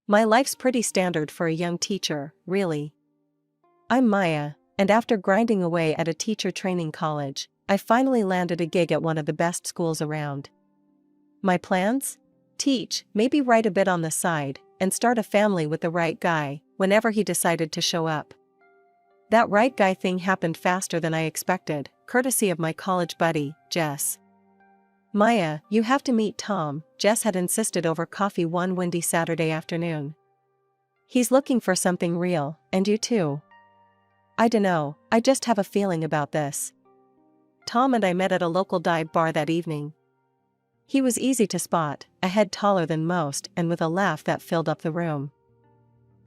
My life's pretty standard for a young teacher, really. I'm Maya, and after grinding away at a teacher training college, I finally landed a gig at one of the best schools around. My plans? Teach, maybe write a bit on the side, and start a family with the right guy, whenever he decided to show up. That right guy thing happened faster than I expected, courtesy of my college buddy, Jess. Maya, you have to meet Tom, Jess had insisted over coffee one windy Saturday afternoon. He's looking for something real, and you too. I dunno, I just have a feeling about this. Tom and I met at a local dive bar that evening. He was easy to spot, a head taller than most and with a laugh that filled up the room.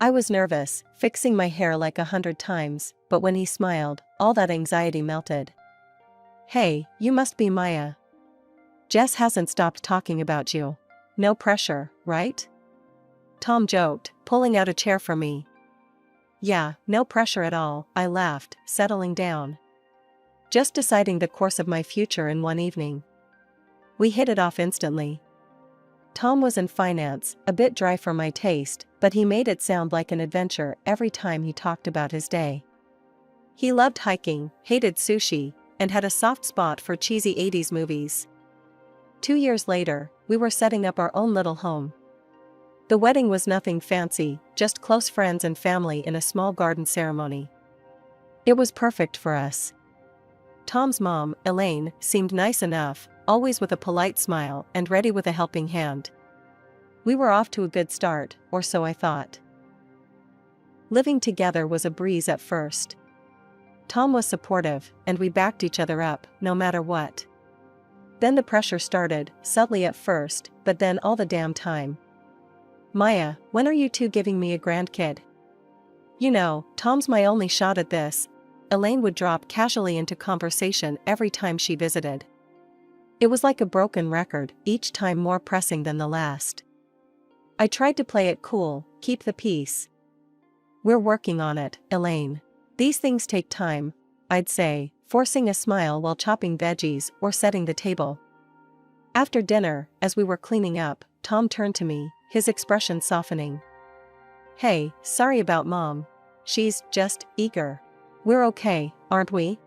I was nervous, fixing my hair like 100 times, but when he smiled, all that anxiety melted. Hey, you must be Maya. Jess hasn't stopped talking about you. No pressure, right? Tom joked, pulling out a chair for me. Yeah, no pressure at all, I laughed, settling down. Just deciding the course of my future in one evening. We hit it off instantly. Tom was in finance, a bit dry for my taste, but he made it sound like an adventure every time he talked about his day. He loved hiking, hated sushi, and had a soft spot for cheesy 80s movies. 2 years later, we were setting up our own little home. The wedding was nothing fancy, just close friends and family in a small garden ceremony. It was perfect for us. Tom's mom, Elaine, seemed nice enough, always with a polite smile and ready with a helping hand. We were off to a good start, or so I thought. Living together was a breeze at first. Tom was supportive, and we backed each other up, no matter what. Then the pressure started, subtly at first, but then all the damn time. Maya, when are you two giving me a grandkid? You know, Tom's my only shot at this. Elaine would drop casually into conversation every time she visited. It was like a broken record, each time more pressing than the last. I tried to play it cool, keep the peace. We're working on it, Elaine. These things take time, I'd say, forcing a smile while chopping veggies or setting the table. After dinner, as we were cleaning up, Tom turned to me, his expression softening. Hey, sorry about Mom. She's just eager. We're okay, aren't we?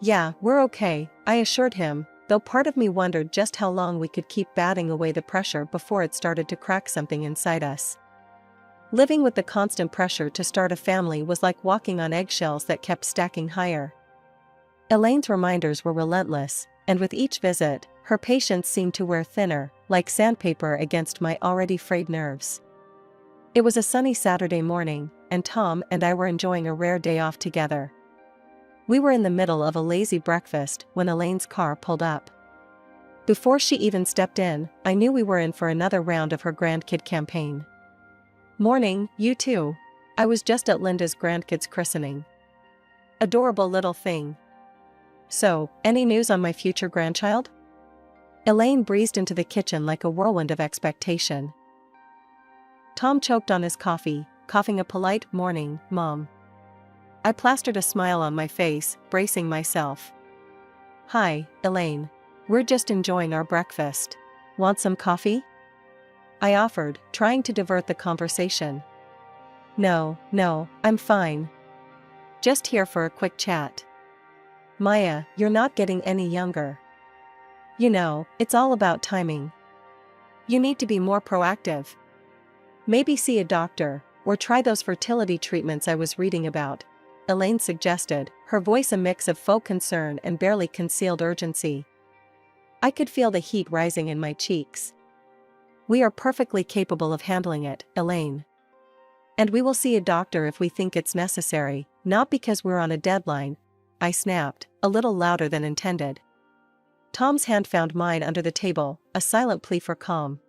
Yeah, we're okay, I assured him, though part of me wondered just how long we could keep batting away the pressure before it started to crack something inside us. Living with the constant pressure to start a family was like walking on eggshells that kept stacking higher. Elaine's reminders were relentless, and with each visit, her patience seemed to wear thinner, like sandpaper against my already frayed nerves. It was a sunny Saturday morning, and Tom and I were enjoying a rare day off together. We were in the middle of a lazy breakfast when Elaine's car pulled up. Before she even stepped in, I knew we were in for another round of her grandkid campaign. Morning, you two. I was just at Linda's grandkid's christening. Adorable little thing. So, any news on my future grandchild? Elaine breezed into the kitchen like a whirlwind of expectation. Tom choked on his coffee, coughing a polite morning, Mom. I plastered a smile on my face, bracing myself. Hi, Elaine. We're just enjoying our breakfast. Want some coffee? I offered, trying to divert the conversation. No, I'm fine. Just here for a quick chat. Maya, you're not getting any younger. You know, it's all about timing. You need to be more proactive. Maybe see a doctor, or try those fertility treatments I was reading about, Elaine suggested, her voice a mix of faux concern and barely concealed urgency. I could feel the heat rising in my cheeks. We are perfectly capable of handling it, Elaine. And we will see a doctor if we think it's necessary, not because we're on a deadline, I snapped, a little louder than intended. Tom's hand found mine under the table, a silent plea for calm.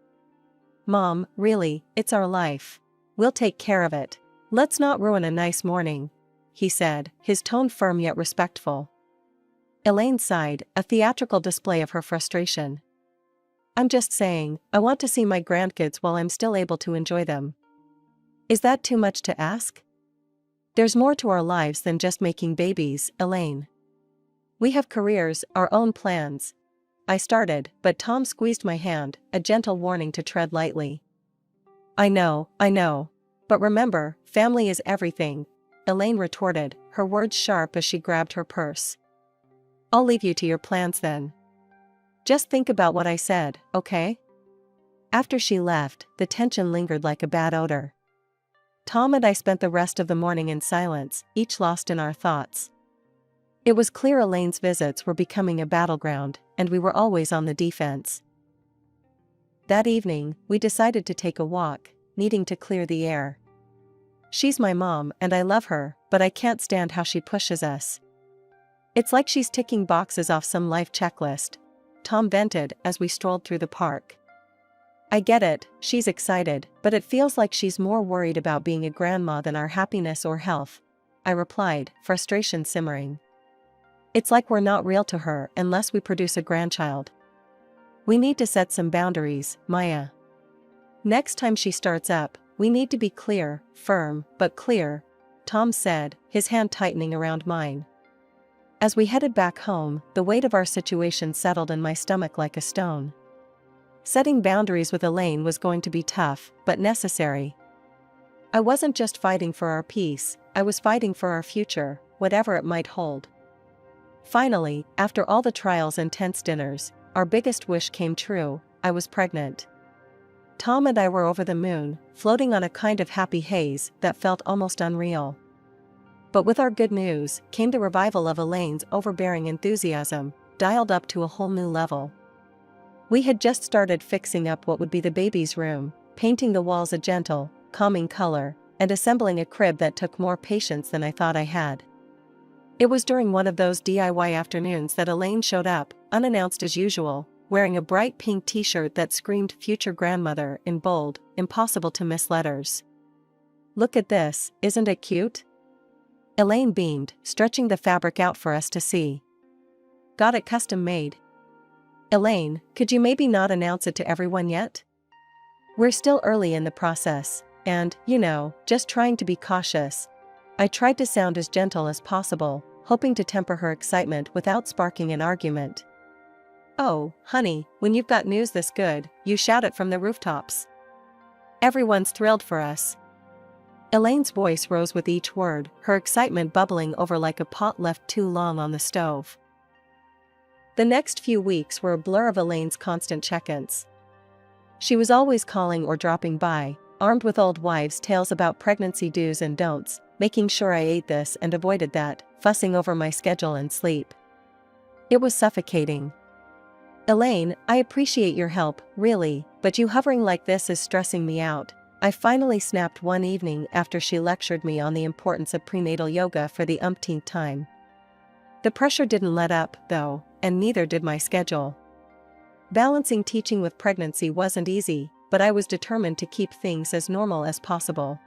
Mom, really, it's our life. We'll take care of it. Let's not ruin a nice morning, he said, his tone firm yet respectful. Elaine sighed, a theatrical display of her frustration. I'm just saying, I want to see my grandkids while I'm still able to enjoy them. Is that too much to ask? There's more to our lives than just making babies, Elaine. We have careers, our own plans. I started, but Tom squeezed my hand, a gentle warning to tread lightly. I know. But remember, family is everything, Elaine retorted, her words sharp as she grabbed her purse. I'll leave you to your plans then. Just think about what I said, okay? After she left, the tension lingered like a bad odor. Tom and I spent the rest of the morning in silence, each lost in our thoughts. It was clear Elaine's visits were becoming a battleground, and we were always on the defense. That evening, we decided to take a walk, needing to clear the air. She's my mom and I love her, but I can't stand how she pushes us. It's like she's ticking boxes off some life checklist, Tom vented as we strolled through the park. I get it, she's excited, but it feels like she's more worried about being a grandma than our happiness or health, I replied, frustration simmering. It's like we're not real to her unless we produce a grandchild. We need to set some boundaries, Maya. Next time she starts up, we need to be clear, firm, but clear, Tom said, his hand tightening around mine. As we headed back home, the weight of our situation settled in my stomach like a stone. Setting boundaries with Elaine was going to be tough, but necessary. I wasn't just fighting for our peace, I was fighting for our future, whatever it might hold. Finally, after all the trials and tense dinners, our biggest wish came true, I was pregnant. Tom and I were over the moon, floating on a kind of happy haze that felt almost unreal. But with our good news came the revival of Elaine's overbearing enthusiasm, dialed up to a whole new level. We had just started fixing up what would be the baby's room, painting the walls a gentle, calming color, and assembling a crib that took more patience than I thought I had. It was during one of those DIY afternoons that Elaine showed up, unannounced as usual, wearing a bright pink t-shirt that screamed future grandmother in bold, impossible to miss letters. Look at this, isn't it cute? Elaine beamed, stretching the fabric out for us to see. Got it custom made. Elaine, could you maybe not announce it to everyone yet? We're still early in the process, and, just trying to be cautious. I tried to sound as gentle as possible, hoping to temper her excitement without sparking an argument. Oh, honey, when you've got news this good, you shout it from the rooftops. Everyone's thrilled for us. Elaine's voice rose with each word, her excitement bubbling over like a pot left too long on the stove. The next few weeks were a blur of Elaine's constant check-ins. She was always calling or dropping by, armed with old wives' tales about pregnancy do's and don'ts, making sure I ate this and avoided that, fussing over my schedule and sleep. It was suffocating. Elaine, I appreciate your help, really, but you hovering like this is stressing me out, I finally snapped one evening after she lectured me on the importance of prenatal yoga for the umpteenth time. The pressure didn't let up, though, and neither did my schedule. Balancing teaching with pregnancy wasn't easy, but I was determined to keep things as normal as possible.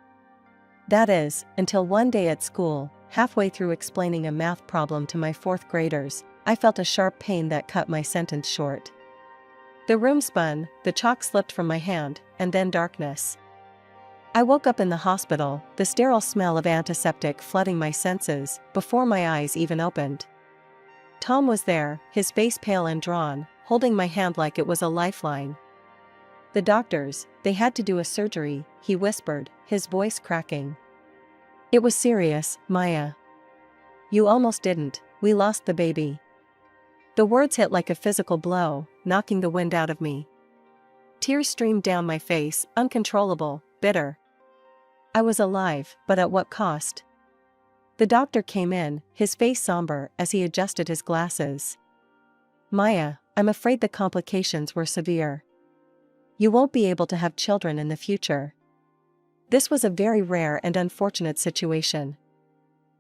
That is, until one day at school, halfway through explaining a math problem to my fourth graders, I felt a sharp pain that cut my sentence short. The room spun, the chalk slipped from my hand, and then darkness. I woke up in the hospital, the sterile smell of antiseptic flooding my senses, before my eyes even opened. Tom was there, his face pale and drawn, holding my hand like it was a lifeline. The doctors, they had to do a surgery, he whispered, his voice cracking. It was serious, Maya. You almost didn't, we lost the baby. The words hit like a physical blow, knocking the wind out of me. Tears streamed down my face, uncontrollable, bitter. I was alive, but at what cost? The doctor came in, his face somber as he adjusted his glasses. Maya, I'm afraid the complications were severe. You won't be able to have children in the future. This was a very rare and unfortunate situation.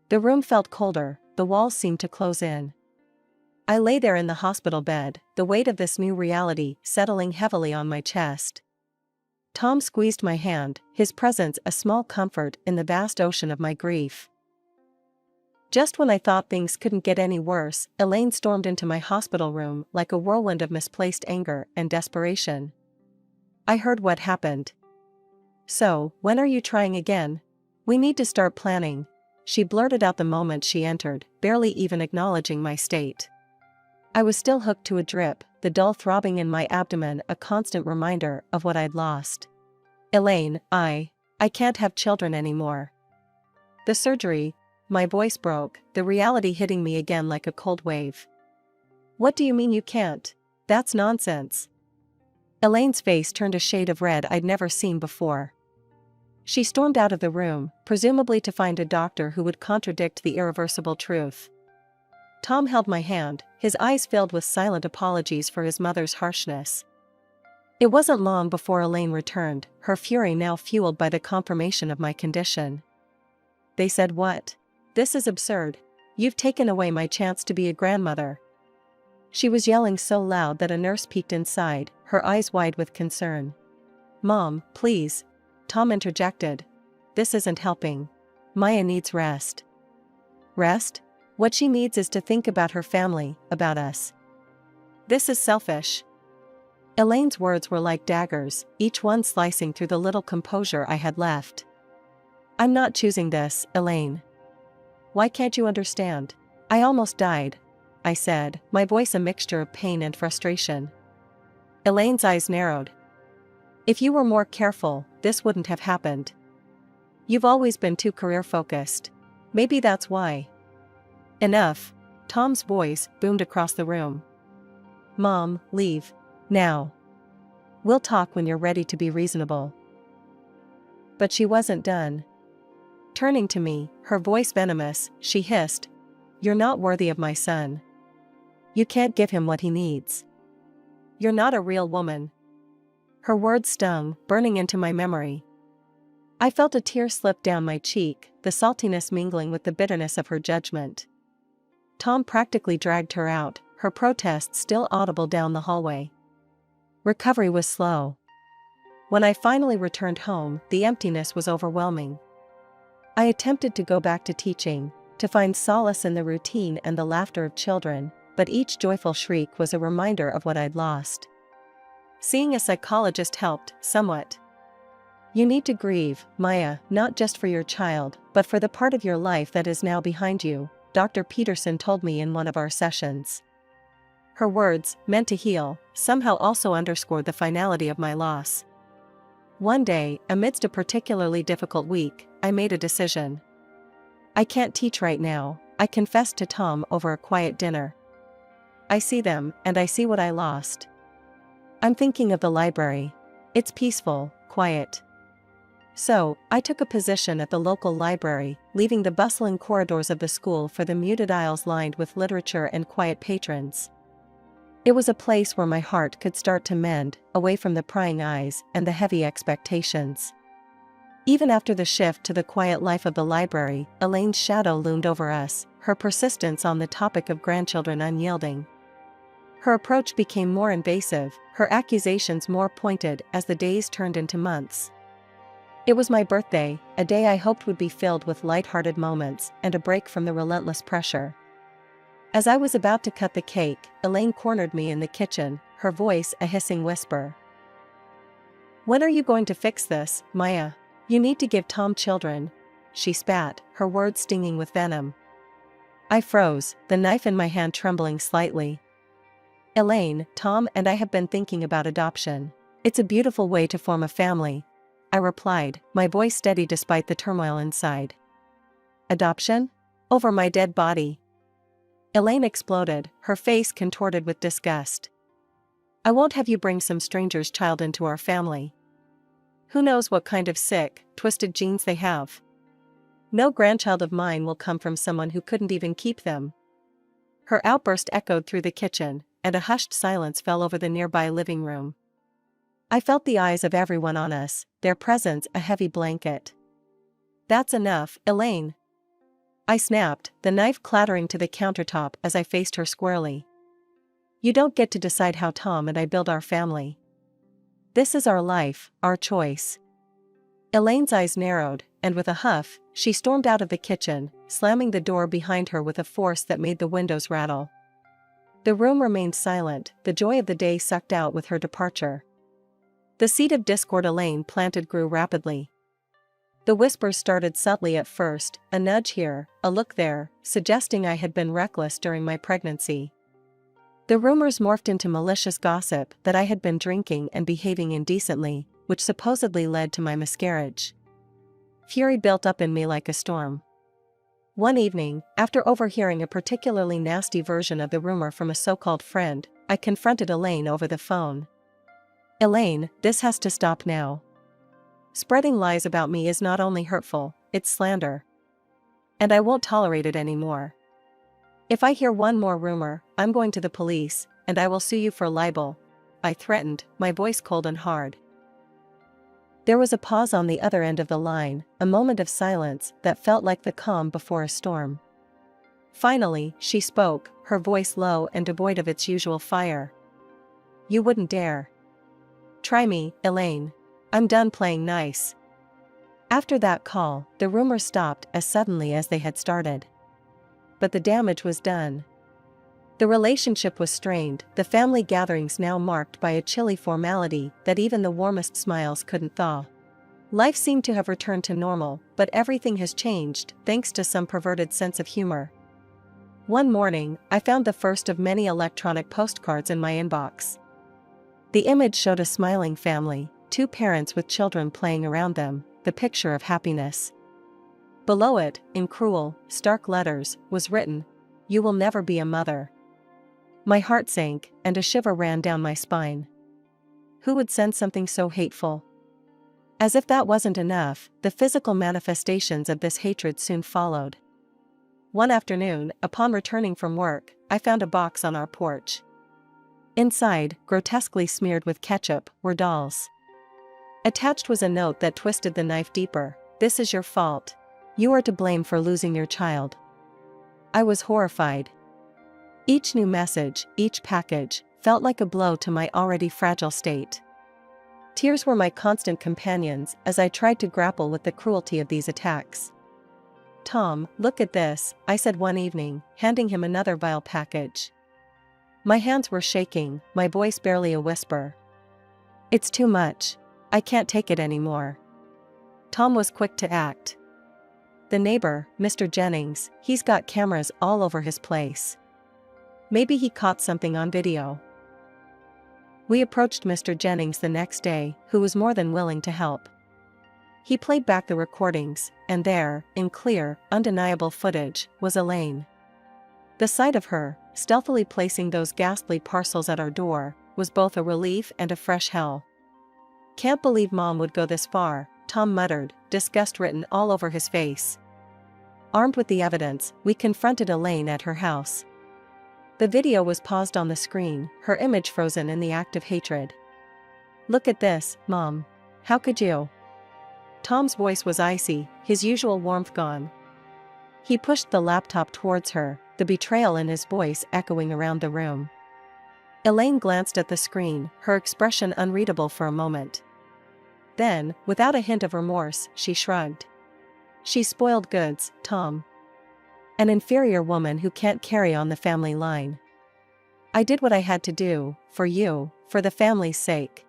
The room felt colder, the walls seemed to close in. I lay there in the hospital bed, the weight of this new reality settling heavily on my chest. Tom squeezed my hand, his presence a small comfort in the vast ocean of my grief. Just when I thought things couldn't get any worse, Elaine stormed into my hospital room like a whirlwind of misplaced anger and desperation. I heard what happened. So, when are you trying again? We need to start planning, she blurted out the moment she entered, barely even acknowledging my state. I was still hooked to a drip, the dull throbbing in my abdomen a constant reminder of what I'd lost. Elaine, I can't have children anymore. The surgery, my voice broke, the reality hitting me again like a cold wave. What do you mean you can't? That's nonsense. Elaine's face turned a shade of red I'd never seen before. She stormed out of the room, presumably to find a doctor who would contradict the irreversible truth. Tom held my hand, his eyes filled with silent apologies for his mother's harshness. It wasn't long before Elaine returned, her fury now fueled by the confirmation of my condition. They said what? This is absurd. You've taken away my chance to be a grandmother. She was yelling so loud that a nurse peeked inside, her eyes wide with concern. Mom, please. Tom interjected. This isn't helping. Maya needs rest. Rest? What she needs is to think about her family, about us. This is selfish. Elaine's words were like daggers, each one slicing through the little composure I had left. I'm not choosing this, Elaine. Why can't you understand? I almost died, I said, my voice a mixture of pain and frustration. Elaine's eyes narrowed. If you were more careful, this wouldn't have happened. You've always been too career-focused. Maybe that's why. Enough. Tom's voice boomed across the room. Mom, leave. Now. We'll talk when you're ready to be reasonable. But she wasn't done. Turning to me, her voice venomous, she hissed. You're not worthy of my son. You can't give him what he needs. You're not a real woman. Her words stung, burning into my memory. I felt a tear slip down my cheek, the saltiness mingling with the bitterness of her judgment. Tom practically dragged her out, her protests still audible down the hallway. Recovery was slow. When I finally returned home, the emptiness was overwhelming. I attempted to go back to teaching, to find solace in the routine and the laughter of children, but each joyful shriek was a reminder of what I'd lost. Seeing a psychologist helped, somewhat. You need to grieve, Maya, not just for your child, but for the part of your life that is now behind you, Dr. Peterson told me in one of our sessions. Her words, meant to heal, somehow also underscored the finality of my loss. One day, amidst a particularly difficult week, I made a decision. I can't teach right now, I confessed to Tom over a quiet dinner. I see them, and I see what I lost. I'm thinking of the library. It's peaceful, quiet. So, I took a position at the local library, leaving the bustling corridors of the school for the muted aisles lined with literature and quiet patrons. It was a place where my heart could start to mend, away from the prying eyes and the heavy expectations. Even after the shift to the quiet life of the library, Elaine's shadow loomed over us, her persistence on the topic of grandchildren unyielding. Her approach became more invasive, her accusations more pointed as the days turned into months. It was my birthday, a day I hoped would be filled with light-hearted moments and a break from the relentless pressure. As I was about to cut the cake, Elaine cornered me in the kitchen, her voice a hissing whisper. When are you going to fix this, Maya? You need to give Tom children. She spat, her words stinging with venom. I froze, the knife in my hand trembling slightly. Elaine, Tom and I have been thinking about adoption. It's a beautiful way to form a family, I replied, my voice steady despite the turmoil inside. Adoption? Over my dead body. Elaine exploded, her face contorted with disgust. I won't have you bring some stranger's child into our family. Who knows what kind of sick, twisted genes they have? No grandchild of mine will come from someone who couldn't even keep them. Her outburst echoed through the kitchen, and a hushed silence fell over the nearby living room. I felt the eyes of everyone on us, their presence a heavy blanket. That's enough, Elaine. I snapped, the knife clattering to the countertop as I faced her squarely. You don't get to decide how Tom and I build our family. This is our life, our choice. Elaine's eyes narrowed, and with a huff, she stormed out of the kitchen, slamming the door behind her with a force that made the windows rattle. The room remained silent, the joy of the day sucked out with her departure. The seed of discord Elaine planted grew rapidly. The whispers started subtly at first, a nudge here, a look there, suggesting I had been reckless during my pregnancy. The rumors morphed into malicious gossip that I had been drinking and behaving indecently, which supposedly led to my miscarriage. Fury built up in me like a storm. One evening, after overhearing a particularly nasty version of the rumor from a so-called friend, I confronted Elaine over the phone. "Elaine, this has to stop now. Spreading lies about me is not only hurtful, it's slander. And I won't tolerate it anymore. If I hear one more rumor, I'm going to the police, and I will sue you for libel," I threatened, my voice cold and hard. There was a pause on the other end of the line, a moment of silence that felt like the calm before a storm. Finally, she spoke, her voice low and devoid of its usual fire. "You wouldn't dare. Try me, Elaine. I'm done playing nice." After that call, the rumors stopped as suddenly as they had started. But the damage was done. The relationship was strained, the family gatherings now marked by a chilly formality that even the warmest smiles couldn't thaw. Life seemed to have returned to normal, but everything has changed, thanks to some perverted sense of humor. One morning, I found the first of many electronic postcards in my inbox. The image showed a smiling family, 2 parents with children playing around them, the picture of happiness. Below it, in cruel, stark letters, was written, "You will never be a mother." My heart sank, and a shiver ran down my spine. Who would send something so hateful? As if that wasn't enough, the physical manifestations of this hatred soon followed. One afternoon, upon returning from work, I found a box on our porch. Inside, grotesquely smeared with ketchup, were dolls. Attached was a note that twisted the knife deeper. "This is your fault. You are to blame for losing your child." I was horrified. Each new message, each package, felt like a blow to my already fragile state. Tears were my constant companions as I tried to grapple with the cruelty of these attacks. "Tom, look at this," I said one evening, handing him another vile package. My hands were shaking, my voice barely a whisper. "It's too much. I can't take it anymore." Tom was quick to act. "The neighbor, Mr. Jennings, he's got cameras all over his place. Maybe he caught something on video." We approached Mr. Jennings the next day, who was more than willing to help. He played back the recordings, and there, in clear, undeniable footage, was Elaine. The sight of her, stealthily placing those ghastly parcels at our door, was both a relief and a fresh hell. "Can't believe Mom would go this far," Tom muttered, disgust written all over his face. Armed with the evidence, we confronted Elaine at her house. The video was paused on the screen, her image frozen in the act of hatred. "Look at this, Mom. How could you?" Tom's voice was icy, his usual warmth gone. He pushed the laptop towards her, the betrayal in his voice echoing around the room. Elaine glanced at the screen, her expression unreadable for a moment. Then, without a hint of remorse, she shrugged. "She's spoiled goods, Tom. An inferior woman who can't carry on the family line. I did what I had to do, for you, for the family's sake."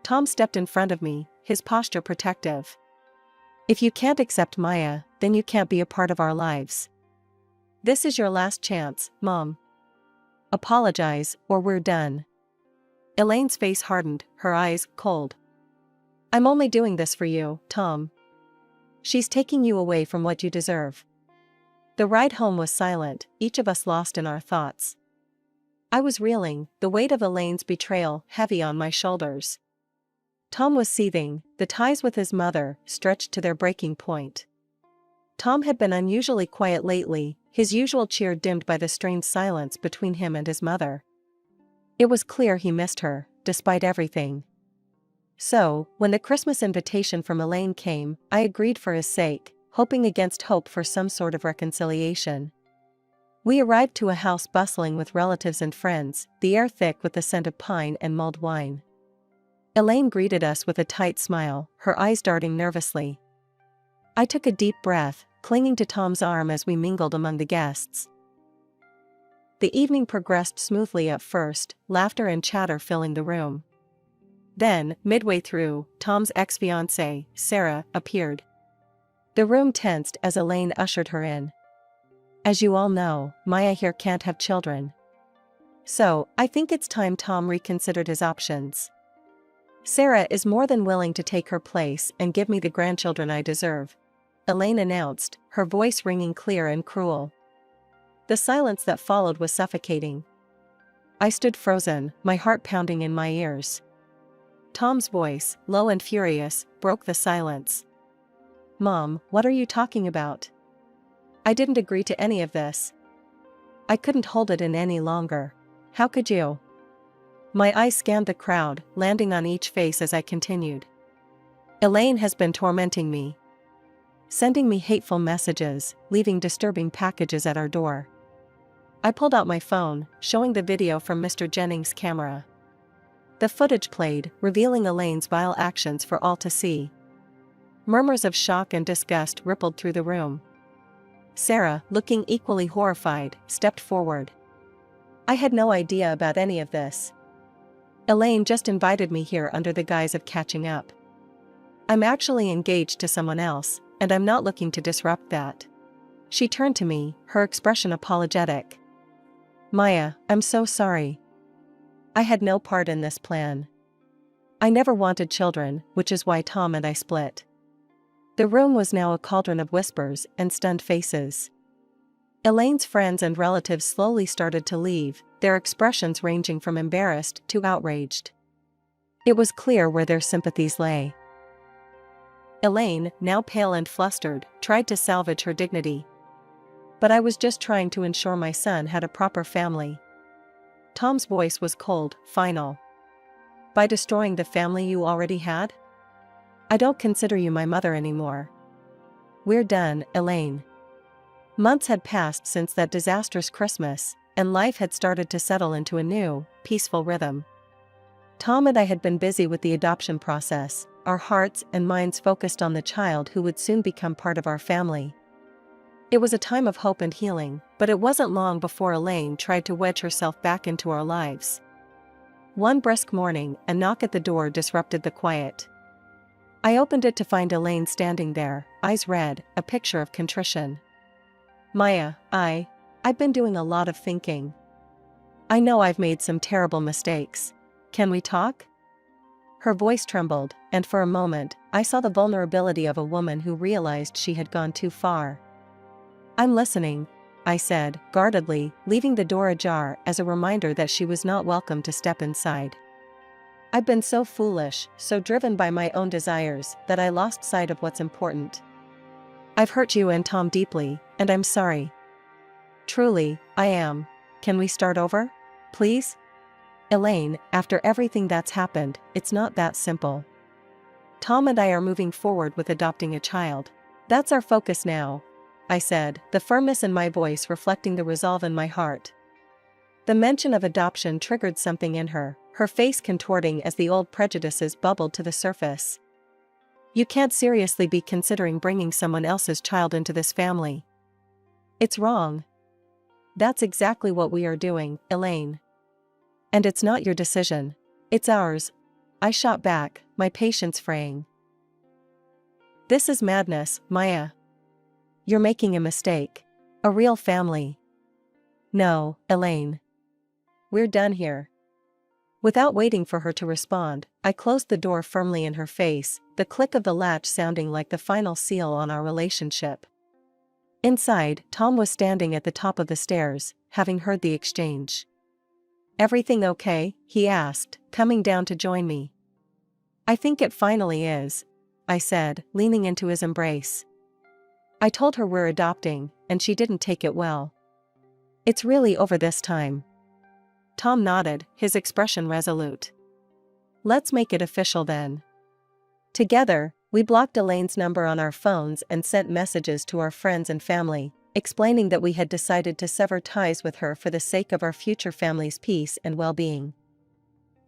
Tom stepped in front of me, his posture protective. "If you can't accept Maya, then you can't be a part of our lives. This is your last chance, Mom. Apologize, or we're done." Elaine's face hardened, her eyes cold. "I'm only doing this for you, Tom. She's taking you away from what you deserve." The ride home was silent, each of us lost in our thoughts. I was reeling, the weight of Elaine's betrayal heavy on my shoulders. Tom was seething, the ties with his mother stretched to their breaking point. Tom had been unusually quiet lately, his usual cheer dimmed by the strained silence between him and his mother. It was clear he missed her, despite everything. So, when the Christmas invitation from Elaine came, I agreed for his sake, hoping against hope for some sort of reconciliation. We arrived to a house bustling with relatives and friends, the air thick with the scent of pine and mulled wine. Elaine greeted us with a tight smile, her eyes darting nervously. I took a deep breath, clinging to Tom's arm as we mingled among the guests. The evening progressed smoothly at first, laughter and chatter filling the room. Then, midway through, Tom's ex-fiancée, Sarah, appeared. The room tensed as Elaine ushered her in. "As you all know, Maya here can't have children. So, I think it's time Tom reconsidered his options." Sarah is more than willing to take her place and give me the grandchildren I deserve, Elaine announced, her voice ringing clear and cruel. The silence that followed was suffocating. I stood frozen, my heart pounding in my ears. Tom's voice, low and furious, broke the silence. Mom, what are you talking about? I didn't agree to any of this. I couldn't hold it in any longer. How could you? My eyes scanned the crowd, landing on each face as I continued. Elaine has been tormenting me. Sending me hateful messages, leaving disturbing packages at our door. I pulled out my phone, showing the video from Mr. Jennings' camera. The footage played, revealing Elaine's vile actions for all to see. Murmurs of shock and disgust rippled through the room. Sarah, looking equally horrified, stepped forward. I had no idea about any of this. Elaine just invited me here under the guise of catching up. I'm actually engaged to someone else, and I'm not looking to disrupt that. She turned to me, her expression apologetic. Maya, I'm so sorry. I had no part in this plan. I never wanted children, which is why Tom and I split. The room was now a cauldron of whispers and stunned faces. Elaine's friends and relatives slowly started to leave, their expressions ranging from embarrassed to outraged. It was clear where their sympathies lay. Elaine, now pale and flustered, tried to salvage her dignity. But I was just trying to ensure my son had a proper family. Tom's voice was cold, final. By destroying the family you already had? I don't consider you my mother anymore. We're done, Elaine. Months had passed since that disastrous Christmas, and life had started to settle into a new, peaceful rhythm. Tom and I had been busy with the adoption process, our hearts and minds focused on the child who would soon become part of our family. It was a time of hope and healing, but it wasn't long before Elaine tried to wedge herself back into our lives. One brisk morning, a knock at the door disrupted the quiet. I opened it to find Elaine standing there, eyes red, a picture of contrition. Maya, I've been doing a lot of thinking. I know I've made some terrible mistakes. Can we talk? Her voice trembled, and for a moment, I saw the vulnerability of a woman who realized she had gone too far. I'm listening, I said, guardedly, leaving the door ajar as a reminder that she was not welcome to step inside. I've been so foolish, so driven by my own desires, that I lost sight of what's important. I've hurt you and Tom deeply, and I'm sorry. Truly, I am. Can we start over? Please? Elaine, after everything that's happened, it's not that simple. Tom and I are moving forward with adopting a child. That's our focus now, I said, the firmness in my voice reflecting the resolve in my heart. The mention of adoption triggered something in her, her face contorting as the old prejudices bubbled to the surface. You can't seriously be considering bringing someone else's child into this family. It's wrong. That's exactly what we are doing, Elaine. And it's not your decision. It's ours. I shot back, my patience fraying. This is madness, Maya. You're making a mistake. A real family. No, Elaine. We're done here. Without waiting for her to respond, I closed the door firmly in her face, the click of the latch sounding like the final seal on our relationship. Inside, Tom was standing at the top of the stairs, having heard the exchange. Everything okay? He asked, coming down to join me. I think it finally is, I said, leaning into his embrace. I told her we're adopting, and she didn't take it well. It's really over this time. Tom nodded, his expression resolute. Let's make it official then. Together, we blocked Elaine's number on our phones and sent messages to our friends and family, explaining that we had decided to sever ties with her for the sake of our future family's peace and well-being.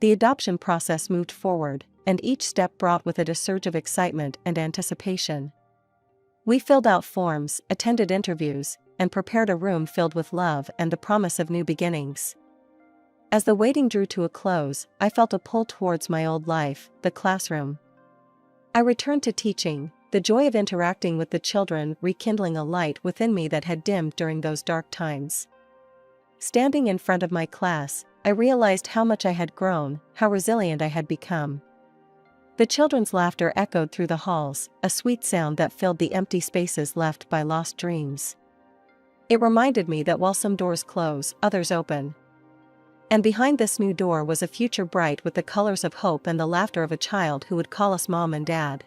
The adoption process moved forward, and each step brought with it a surge of excitement and anticipation. We filled out forms, attended interviews, and prepared a room filled with love and the promise of new beginnings. As the waiting drew to a close, I felt a pull towards my old life, the classroom. I returned to teaching, the joy of interacting with the children rekindling a light within me that had dimmed during those dark times. Standing in front of my class, I realized how much I had grown, how resilient I had become. The children's laughter echoed through the halls, a sweet sound that filled the empty spaces left by lost dreams. It reminded me that while some doors close, others open. And behind this new door was a future bright with the colors of hope and the laughter of a child who would call us mom and dad.